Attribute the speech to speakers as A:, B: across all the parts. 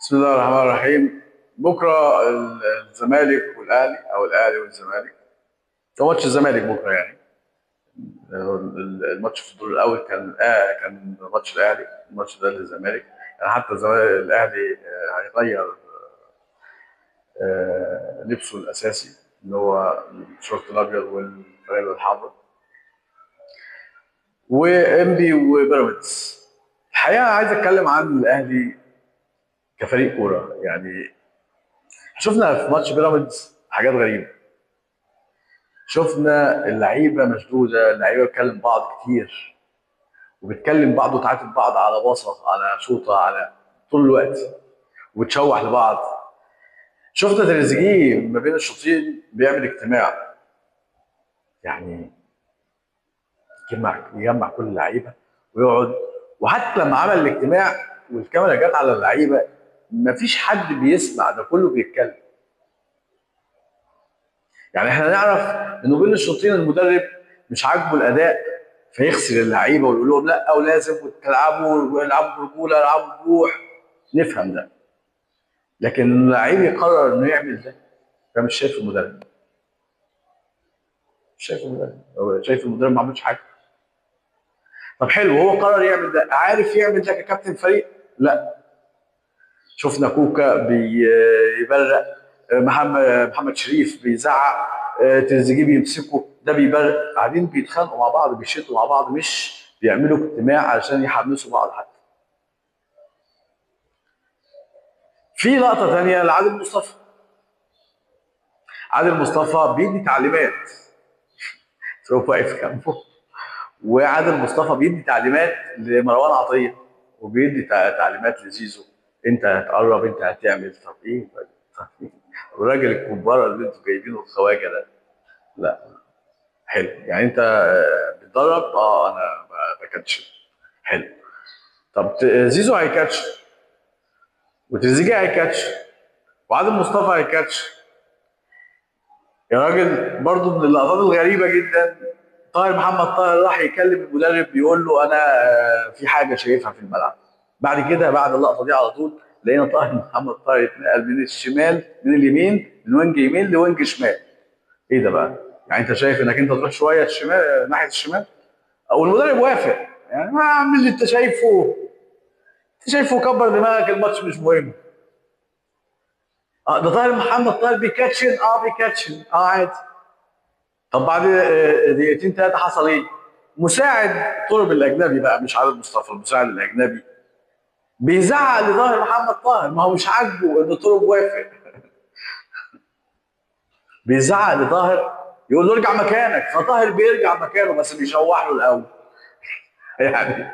A: بسم الله الرحمن الرحيم. بكره الزمالك والاهلي او الاهلي والزمالك. ده ماتش الزمالك بكره يعني. الماتش في الدور الاول كان ماتش الاهلي، الماتش ده للزمالك. يعني حتى الزمالك الاهلي هيغير لبسه الاساسي اللي هو الشورت الابيض والفانيلا الحمراء. وانبي وبيراميدز. الحقيقه عايز اتكلم عن الاهلي كفريق كوره يعني. شفنا في ماتش بيراميدز حاجات غريبه. شفنا اللعيبه مشدوده، اللعيبه بتكلم بعض كتير وبتكلم بعض وتعاتب بعض على باصه على شوطه على طول الوقت وتشوح لبعض. شفنا تريزيجيه ما بين الشوطين بيعمل اجتماع، يعني يجمع كل اللعيبه ويقعد. وحتى لما عمل الاجتماع والكاميرا جت على اللعيبه مفيش حد بيسمع، ده كله بيتكلم. يعني احنا نعرف انه بين الشوطين المدرب مش عاجبه الاداء فيغسل اللعيبه ويقول لهم لا ولازم تلعبوا والعبوا برجوله العبوا بروح. نفهم ده، لكن اللعيب يقرر انه يعمل ده، ده مش شايف المدرب. مش شايف المدرب، هو شايف المدرب ما عملش حاجه. طب حلو، هو قرر يعمل ده، عارف يعمل ده ككابتن فريق؟ لا. شفنا كوكا بيبرق، محمد شريف بيزعق، تريزيجيه بيمسكه ده بيبرق، قاعدين بيتخانقوا مع بعض بيشدوا مع بعض، مش بيعملوا اجتماع علشان يحمسوا بعض حتى. في لقطه ثانيه لعادل مصطفى. عادل مصطفى بيدي تعليمات، تروح واقف جنبه، وعادل مصطفى بيدي تعليمات لمروان عطيه وبيدي تعليمات لزيزو. انت هتقرب، انت هتعمل، طب ايه؟ طب ايه؟ الراجل الكبار اللي انتوا جايبينه الخواجه ده. لا. حلو، يعني انت بتدرب، انا بكاتش. حلو. طب زيزو هيكاتش وتريزيجيه هيكاتش وعادل مصطفى هيكاتش. يا راجل برضو من اللقطات الغريبه جدا، محمد طاهر راح يكلم المدرب بيقول له انا في حاجه شايفها في الملعب. بعد كده بعد اللقطه دي على طول لقينا محمد طاهر يتنقل من الشمال من اليمين من وينج يمين لوينج شمال. ايه ده بقى؟ يعني انت شايف انك انت تروح شويه الشمال ناحيه الشمال او المدرب وافق؟ يعني ما اعمل اللي انت شايفه، انت شايفه كبر دماغك، الماتش مش مهم. ده محمد طاهر بيكاتشن، بيكاتشن، عادي. طب بعد دقيقتين ثلاثه حصل ايه؟ مساعد طلب الاجنبي بقى، مش عادل مصطفى، المساعد الاجنبي بيزعق لظاهر محمد طاهر، ما هو مش عاجبه ان طلب وافق. بيزعق لظاهر يقول له ارجع مكانك، فطاهر بيرجع مكانه بس بيشوح له الاول. يعني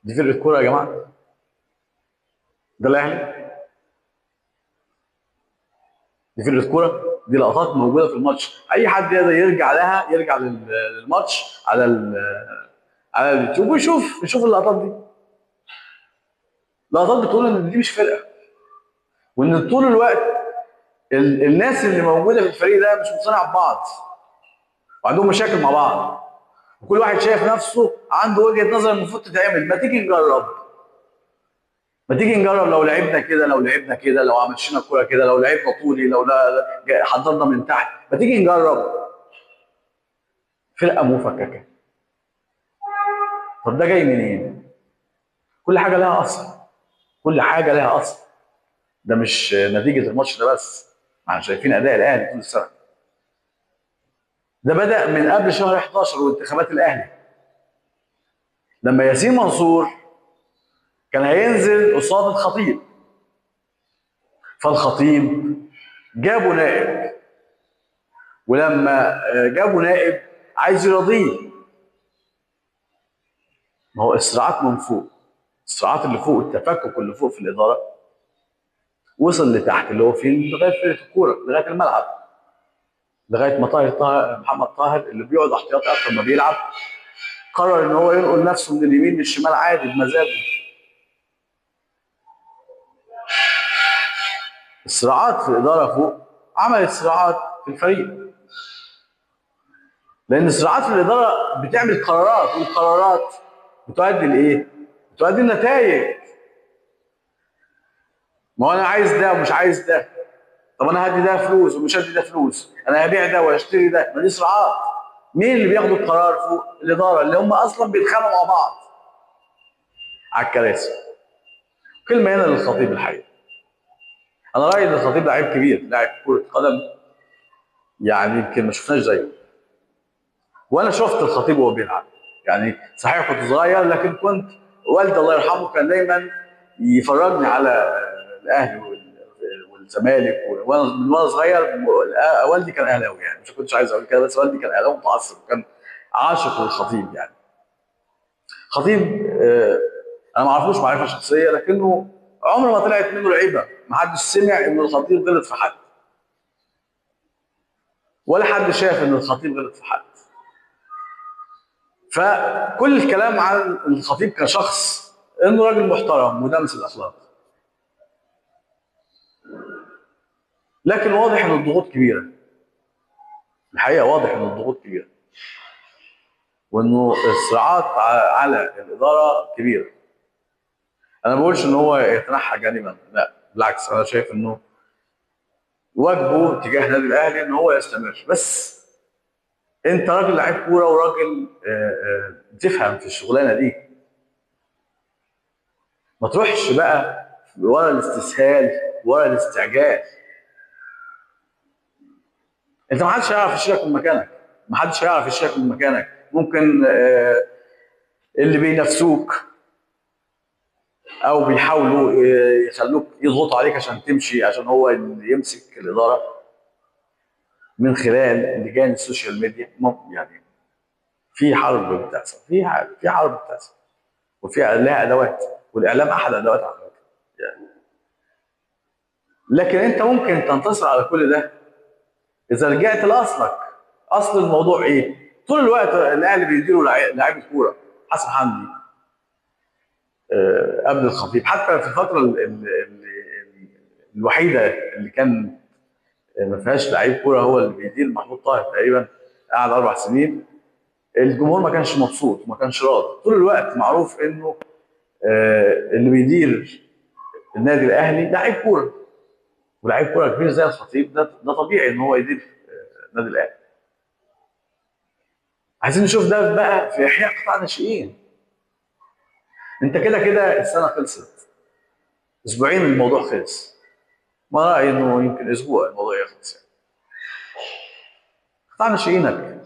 A: دي فرقه كوره يا جماعه؟ ده الاهلي؟ دي فرقه كوره؟ دي لقطات موجوده في الماتش، اي حد يقدر يرجع لها، يرجع للماتش على على اليوتيوب ويشوف اللقطات دي. لقطات بتقول ان دي مش فرقه، وان طول الوقت الناس اللي موجوده في الفريق ده مش مقتنعه ببعض وعندهم مشاكل مع بعض، وكل واحد شايف نفسه عنده وجهه نظر المفروض تتعمل. ما تيجي نجرب، ما تيجي نجرب، لو لعبنا كده، لو لعبنا كده، لو مشينا الكوره كده، لو لعبنا طولي، لو حضرنا من تحت، ما تيجي نجرب. فرقه مفككه. طب ده جاي منين؟ كل حاجه لها اصل، كل حاجه لها اصل. ده مش نتيجه الماتش ده بس، ما احنا شايفين اداء الاهلي طول السنه. ده بدا من قبل شهر 11 وانتخابات الاهلي، لما ياسين منصور كان هينزل قصاد الخطيب، فالخطيب جابوا نائب، ولما جابوا نائب عايز يرضيه. ما هو الصراعات من فوق، الصراعات اللي فوق، التفكك اللي فوق في الاداره وصل لتحت اللي هو فين؟ لغايه فرقه الكوره، لغايه الملعب، لغايه ما محمد طاهر اللي بيقعد احتياطي اكتر ما بيلعب قرر ان هو ينقل نفسه من اليمين للشمال عادي بمزاجه. الصراعات في الاداره فوق عملت صراعات في الفريق، لان الصراعات في الاداره بتعمل قرارات، والقرارات بتؤدي لايه؟ بتؤدي لنتائج. ما هو انا عايز ده ومش عايز ده. طب انا هدي ده فلوس ومش هدي ده فلوس، انا هبيع ده واشتري ده، ما دي صراعات. مين اللي بياخدوا القرار فوق؟ الاداره، اللي هم اصلا بيتخانقوا مع بعض على الكراسي. كلمه هنا للخطيب الحقيقه. انا رايي ان الخطيب لعيب كبير، لاعب كره قدم يعني يمكن ما شفناش زيه. وانا شفت الخطيب وهو بيلعب، يعني صحيح كنت صغير لكن كنت والدي الله يرحمه كان دايما يفرجني على الاهلي والزمالك، من وانا صغير والدي كان اهلاوي، يعني مش كنتش عايز اقول كده بس والدي كان اهلاوي متعصب وكان عاشق للخطيب يعني. خطيب انا ما اعرفوش معرفه شخصيه لكنه عمر ما طلعت منه لعيبه، ما حدش سمع ان الخطيب غلط في حد ولا حد شاف ان الخطيب غلط في حد. فكل الكلام عن الخطيب كشخص انه راجل محترم ودمس الاخلاق، لكن واضح ان الضغوط كبيره. الحقيقه واضح ان الضغوط كبيره وانه الصراعات على الاداره كبيره. انا ما بقولش ان هو يتنحى جانبا، لا بالعكس، انا شايف انه واجبه تجاه النادي الاهلي ان هو يستمر، بس انت راجل لعيب كوره وراجل بتفهم في الشغلانه دي، ما تروحش بقى ورا الاستسهال ورا الاستعجال. انت ما حدش هيعرف يشيلك من مكانك، ما حدش هيعرف يشيلك من مكانك. ممكن اللي بينافسوك او بيحاولوا يخلوك يضغطوا عليك عشان تمشي، عشان هو اللي يمسك الاداره من خلال لجان السوشيال ميديا. يعني في حرب بتحصل، في حرب بتحصل وفي لها ادوات، والاعلام احد ادواتها على فكره يعني. لكن انت ممكن تنتصر على كل ده اذا رجعت لاصلك. اصل الموضوع ايه؟ طول الوقت الاهلي بيديروا لعيبه كوره. حسن حمدي قبل الخطيب، حتى في الفتره الوحيده اللي كان ما فيهاش لعيب كوره هو اللي بيدير، محمود طاهر تقريبا قعد 4 سنين. الجمهور ما كانش مبسوط وما كانش راضي. طول الوقت معروف انه اللي بيدير النادي الاهلي لعيب كوره، ولاعيب كوره كبير زي الخطيب ده طبيعي ان هو يدير النادي الاهلي. عايزين نشوف ده بقى في احياء قطاع الناشئين. انت كده كده السنه خلصت، اسبوعين الموضوع خلص، ما رايي انه يمكن اسبوع الموضوع يخلص يعني. قطاع ناشئينك،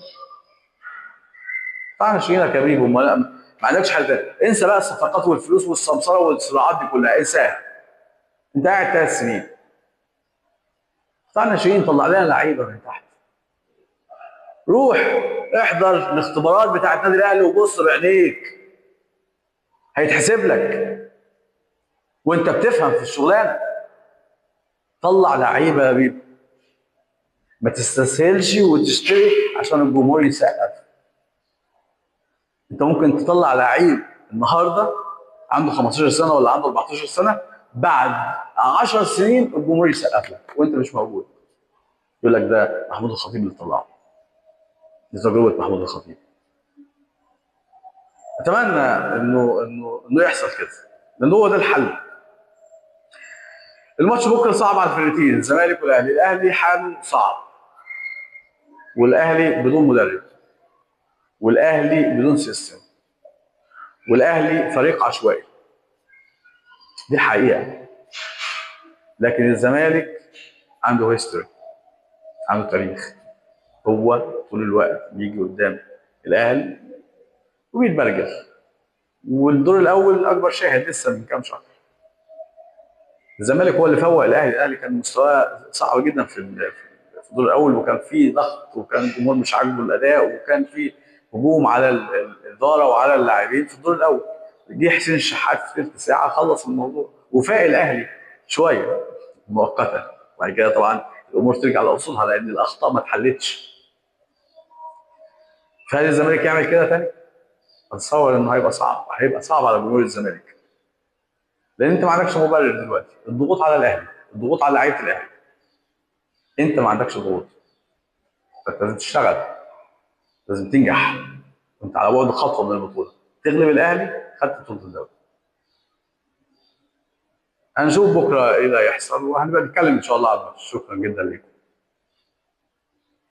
A: قطاع ناشئينك يا بيبو، ما عندكش حل تاني. انسى بقى الصفقات والفلوس والسمسره والصراعات دي كلها، انساها. انت قاعد 3 سنين. قطاع ناشئين طلع لنا لعيبه من تحت. روح احضر الاختبارات بتاعت النادي الاهلي وبص بعينيك، هيتحسب لك وانت بتفهم في الشغلانه. طلع لعيبه يا بيبو، ما تستسهلش وتشتري عشان الجمهور يسقف. انت ممكن تطلع لعيب النهارده عنده 15 سنه ولا عنده 14 سنه، بعد 10 سنين الجمهور يسقف لك وانت مش موجود، يقول لك ده محمود الخطيب اللي طلعه. دي تجربه محمود الخطيب. اتمنى انه يحصل كده، لان هو ده الحل. الماتش بكره صعب على الفرقتين، الزمالك والاهلي. الاهلي حاله صعب، والاهلي بدون مدرب، والاهلي بدون سيستم، والاهلي فريق عشوائي، دي الحقيقه. لكن الزمالك عنده هيستوري، عنده تاريخ. هو طول الوقت بيجي قدام الاهلي وبيتبرجل، والدور الاول اكبر شاهد لسه من كام شهر. الزمالك هو اللي فوق الاهلي. الاهلي كان مستواه صعب جدا في الدور الاول، وكان في ضغط، وكان الجمهور مش عاجبه الاداء، وكان في هجوم على الاداره وعلى اللاعبين في الدور الاول. جه حسين الشحات في ثلث ساعه خلص الموضوع وفاق الاهلي شويه مؤقتا، وبعد كده طبعا الامور ترجع لاصولها لان الاخطاء ما اتحلتش. فهل الزمالك يعمل كده تاني؟ اتصور انه هيبقى صعب، هيبقى صعب على جمهور الزمالك، لان انت ما عندكش مبرر دلوقتي. الضغوط على الاهلي، الضغوط على لعيبه الاهلي، انت ما عندكش ضغوط. فانت لازم تشتغل، لازم تنجح، وانت على بعد خطوه من البطوله. تغلب الاهلي خدت بطوله الدوري. هنشوف بكره ايه اللي هيحصل، وهنبقى نتكلم ان شاء الله على الماتش. شكرا جدا لكم.